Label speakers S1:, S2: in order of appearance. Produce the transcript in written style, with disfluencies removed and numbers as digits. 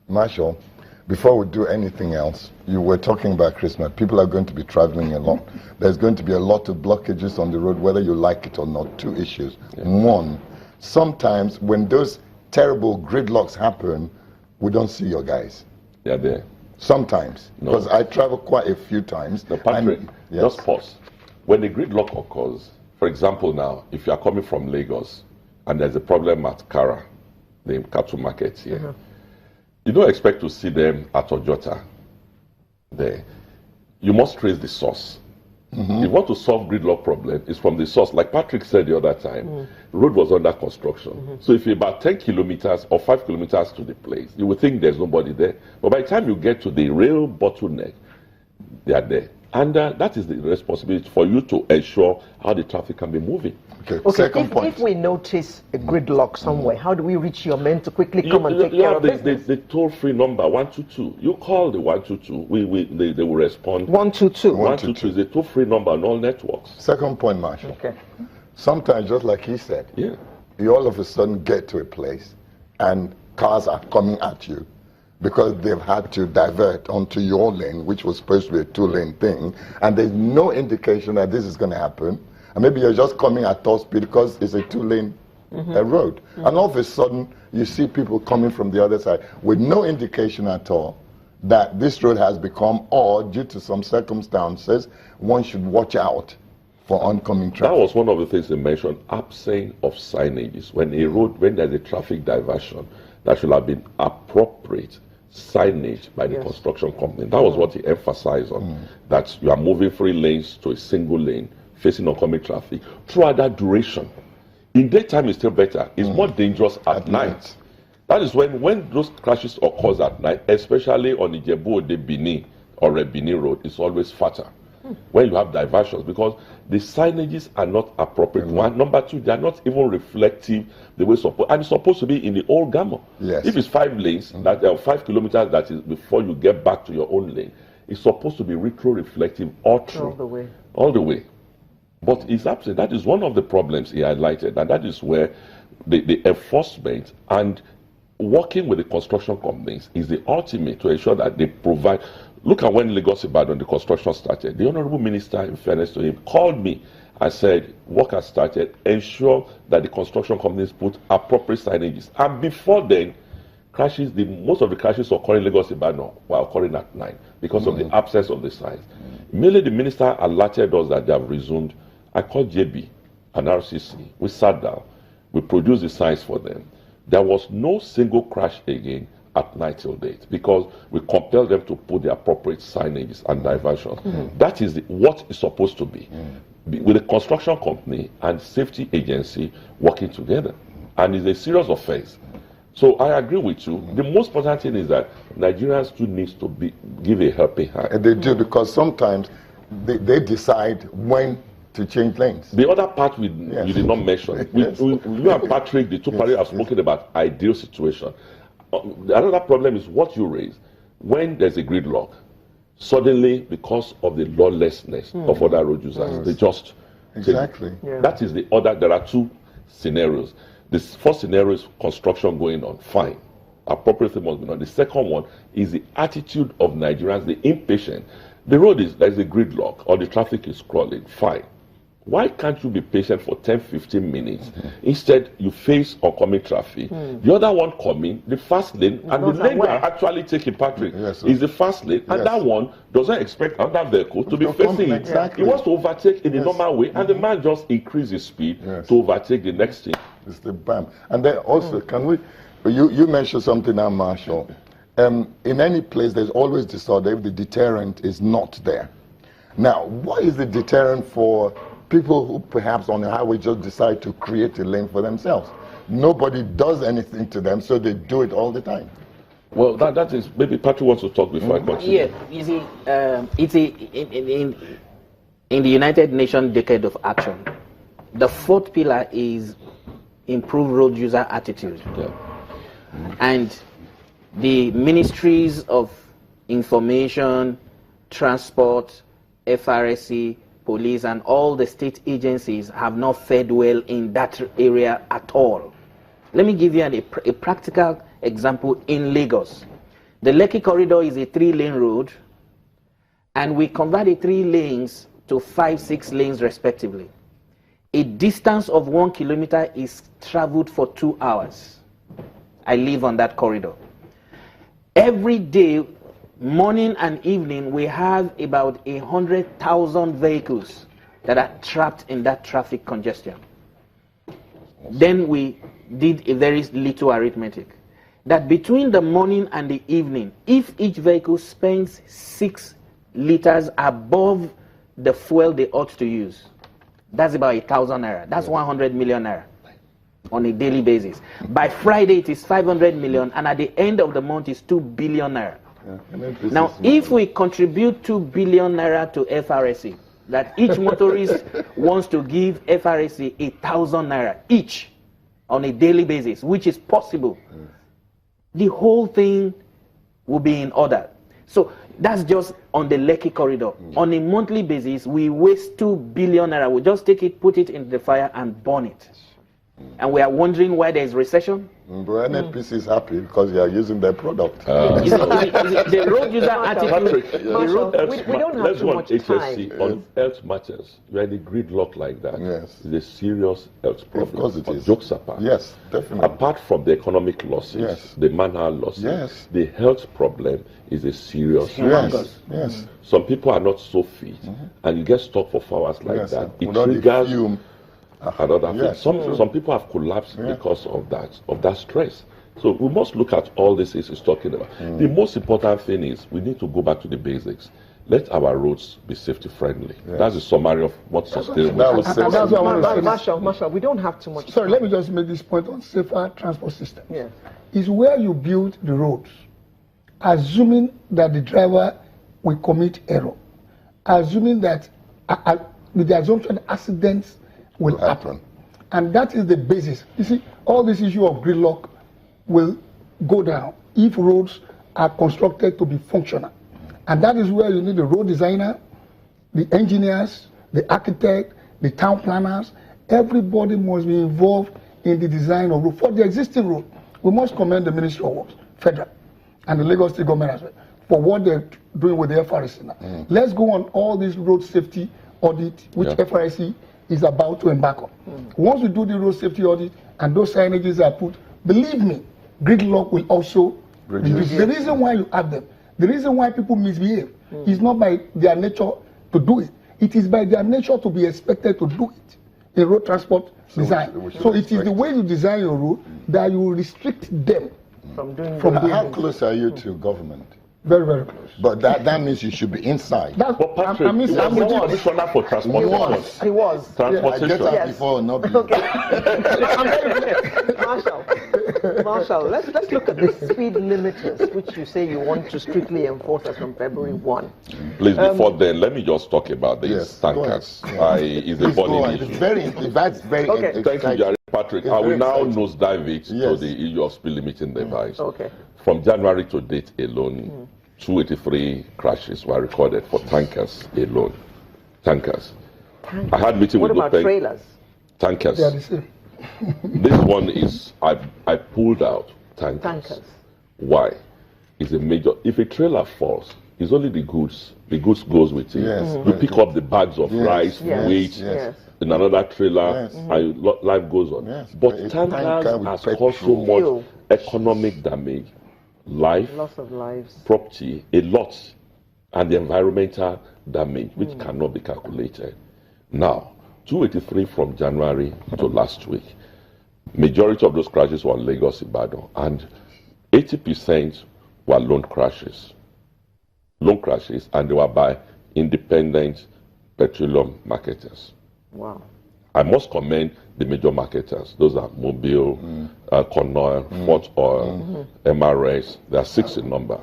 S1: Marshall, before we do anything else, you were talking about Christmas. People are going to be traveling a lot. There's going to be a lot of blockages on the road, whether you like it or not. Two issues. Yeah. One, sometimes when those terrible gridlocks happen, we don't see your guys.
S2: They're there.
S1: Sometimes. Because I travel quite a few times.
S2: No, Patrick, just pause. When a gridlock occurs, for example now, if you are coming from Lagos and there's a problem at Kara, the cattle market here, you don't expect to see them at Ojota there. You must trace the source. If you want to solve gridlock problem, it's from the source. Like Patrick said the other time, the road was under construction. So if you're about 10 kilometers or 5 kilometers to the place, you would think there's nobody there. But by the time you get to the rail bottleneck, they are there. And that is the responsibility for you to ensure how the traffic can be moving.
S3: Okay, second point. If we notice a gridlock somewhere, how do we reach your men to quickly come and take care of business?
S2: The toll-free number, 122. You call the 122, they will respond.
S3: 122.
S2: 122 is a toll-free number on all networks.
S1: Second point, Marshall.
S3: Okay.
S1: Sometimes, just like he said, you all of a sudden get to a place and cars are coming at you because they've had to divert onto your lane, which was supposed to be a two-lane thing, and there's no indication that this is going to happen. And maybe you're just coming at top speed because it's a two-lane road. And all of a sudden, you see people coming from the other side with no indication at all that this road has become, or due to some circumstances, one should watch out for oncoming traffic.
S2: That was one of the things they mentioned, absence of signages. When a road, when there's a traffic diversion, that should have been appropriate signage by the construction company. That was what he emphasized on, that you are moving 3 lanes to a single lane, facing oncoming traffic throughout that duration. In daytime, it's still better. It's more dangerous at night. That is when those crashes occurs at night, especially on the Ijebu de Benin or a Benin road, it's always fatter when you have diversions, because the signages are not appropriate. One. Number two, they are not even reflective the way supposed. And it's supposed to be in the old Gamo. If it's 5 lanes, that 5 kilometers, that is before you get back to your own lane, it's supposed to be retro-reflective all through. All the way. But it's absent. That is one of the problems he highlighted, and that is where the enforcement and working with the construction companies is the ultimate to ensure that they provide. Look at when Lagos Ibadan, the construction started. The Honorable Minister, in fairness to him, called me and said, work has started, ensure that the construction companies put appropriate signages. And before then, crashes, most of the crashes occurring in Lagos Ibadan were occurring at night because of the absence of the signs. Immediately the minister alerted us that they have resumed. I called JB and RCC. We sat down. We produced the signs for them. There was no single crash again at night till date because we compelled them to put the appropriate signages and diversions. That is what is supposed to be. With the construction company and safety agency working together. And it's a serious offense. So I agree with you. The most important thing is that Nigerians too needs to give a helping hand.
S1: And they do, because sometimes they decide when to change lanes.
S2: The other part you did not mention. You and Patrick, the two parties have spoken about ideal situation. The other problem is what you raise. When there's a gridlock, suddenly, because of the lawlessness of other road users, they just... That is the other. There are 2 scenarios. The first scenario is construction going on, fine. Appropriate thing must be done. The second one is the attitude of Nigerians, the impatient. The road there's a gridlock or the traffic is crawling, fine. Why can't you be patient for 10, 15 minutes? Instead, you face oncoming traffic. The other one coming, the fast lane, and the lane you are actually taking, Patrick, is the fast lane. And that one doesn't expect another vehicle to be facing it. He wants to overtake in the normal way, and the man just increases his speed to overtake the next thing.
S1: It's the bam. And then also, can we, you mentioned something now, Marshall. In any place, there's always disorder if the deterrent is not there. Now, what is the deterrent for people who perhaps on the highway just decide to create a lane for themselves? Nobody does anything to them, so they do it all the time.
S2: Well, that is, maybe Patrick wants to talk before I continue.
S4: Yeah, you see, it's in the United Nations Decade of Action, the 4th pillar is improve road user attitude. And the ministries of information, transport, FRSC, police and all the state agencies have not fared well in that area at all. Let me give you a practical example in Lagos. The Lekki corridor is a 3-lane road, and we converted 3 lanes to 5, 6 lanes respectively. A distance of 1 kilometer is traveled for 2 hours. I live on that corridor. Every day, morning and evening, we have about 100,000 vehicles that are trapped in that traffic congestion. Then we did a very little arithmetic. That between the morning and the evening, if each vehicle spends 6 liters above the fuel they ought to use, that's about 1,000 naira. That's 100 million naira on a daily basis. By Friday, it is 500 million, and at the end of the month, it's 2 billion naira. Now, if we contribute 2 billion naira to FRSC, that each motorist wants to give FRSC 1,000 naira each on a daily basis, which is possible, the whole thing will be in order. So that's just on the Lekki corridor. On a monthly basis, we waste 2 billion naira. We just take it, put it in the fire, and burn it. And we are wondering why there is recession.
S1: But NNPC is happy because they are using their product.
S4: Is it the road user attitude?
S3: We don't have too much
S2: HSC
S3: time.
S2: on health matters. When a gridlock like that,
S1: Yes.
S2: it's a serious health problem.
S1: Of course it
S2: But
S1: is.
S2: jokes apart.
S1: Yes, definitely.
S2: Apart from the economic losses,
S1: Yes.
S2: the manpower losses,
S1: Yes.
S2: the health problem is a serious
S1: Yes, yes.
S2: Some people are not so fit, and you get stuck for 4 hours like
S1: Yes,
S2: that. It
S1: without the
S2: triggers
S1: fume.
S2: another thing.
S1: Yes.
S2: Some people have collapsed because of that stress. So we must look at all this is talking about. The most important thing is we need to go back to the basics. Let our roads be safety friendly. That's the summary of what's sustainable.
S1: That was
S5: That's what I want to say.
S3: Marshall, we don't have too much
S5: Sorry,
S3: time.
S5: let me just make this point on safer transport system.
S3: Yeah.
S5: Is where you build the roads, assuming that the driver will commit error, assuming that with the assumption accidents will happen. And that is the basis. You see, all this issue of gridlock will go down if roads are constructed to be functional. And that is where you need the road designer, the engineers, the architect, the town planners. Everybody must be involved in the design of road. For the existing road, we must commend the Ministry of Works, federal, and the Lagos State government as well, for what they're doing with the FRC now. Let's go on all these road safety audit, which FRC is about to embark on. Once we do the road safety audit and those signages are put, believe me, gridlock will also reduce. The reason why you have them, the reason why people misbehave is not by their nature to do it. It is by their nature to be expected to do it in road transport design. So it is the way you design your road that you will restrict them
S3: From doing
S1: How close are you to government?
S5: very, very close.
S1: But that means you should be inside.
S5: That's,
S2: But Patrick,
S5: I mean,
S2: he
S5: I'm
S2: was
S5: with you.
S2: commissioner for transportation.
S3: He was.
S1: I get
S2: Transportation.
S1: that
S3: Yes.
S1: before, not be.
S3: Okay. I'm very Marshall, let's look at the speed limiters, which you say you want to strictly enforce as from February 1.
S2: Please, before then, let me just talk about these
S1: Yes, go
S2: tankers.
S1: ahead.
S2: It's a
S1: Please go
S2: burning
S1: on.
S2: issue.
S1: That's very
S3: Okay.
S2: Thank you,
S1: exciting.
S2: Jerry. Patrick,
S1: It's
S2: I will
S1: very
S2: now
S1: exciting.
S2: nosedive it to
S1: Yes.
S2: the issue of speed limiting device.
S3: Okay.
S2: From January to date alone, 283 crashes were recorded for tankers alone. Tankers. I had meeting
S3: What
S2: with
S3: about
S2: Lupe.
S3: trailers?
S2: Tankers.
S5: They are the same.
S2: This one is, I pulled out tankers.
S3: Tankers.
S2: Why? It's a major, if a trailer falls, it's only the goods. The goods goes with it.
S1: Yes.
S2: You pick up the bags of
S1: Yes.
S2: rice,
S3: Yes.
S2: weight,
S3: Yes.
S2: in another trailer,
S1: Yes.
S2: and life goes on.
S1: Yes.
S2: But
S1: A
S2: tankers
S1: tanker with
S2: has
S1: petrol.
S2: caused so much
S3: Fuel.
S2: economic damage, life,
S3: Loss of lives.
S2: property, a lot, and the environmental damage, which cannot be calculated. Now, 283 from January to last week. Majority of those crashes were on Lagos, Ibadan, and 80% were lone crashes. Lone crashes, and they were by independent petroleum marketers.
S3: Wow.
S2: I must commend the major marketers. Those are Mobile, Conoil, Fort Oil, MRS. There are 6 in number.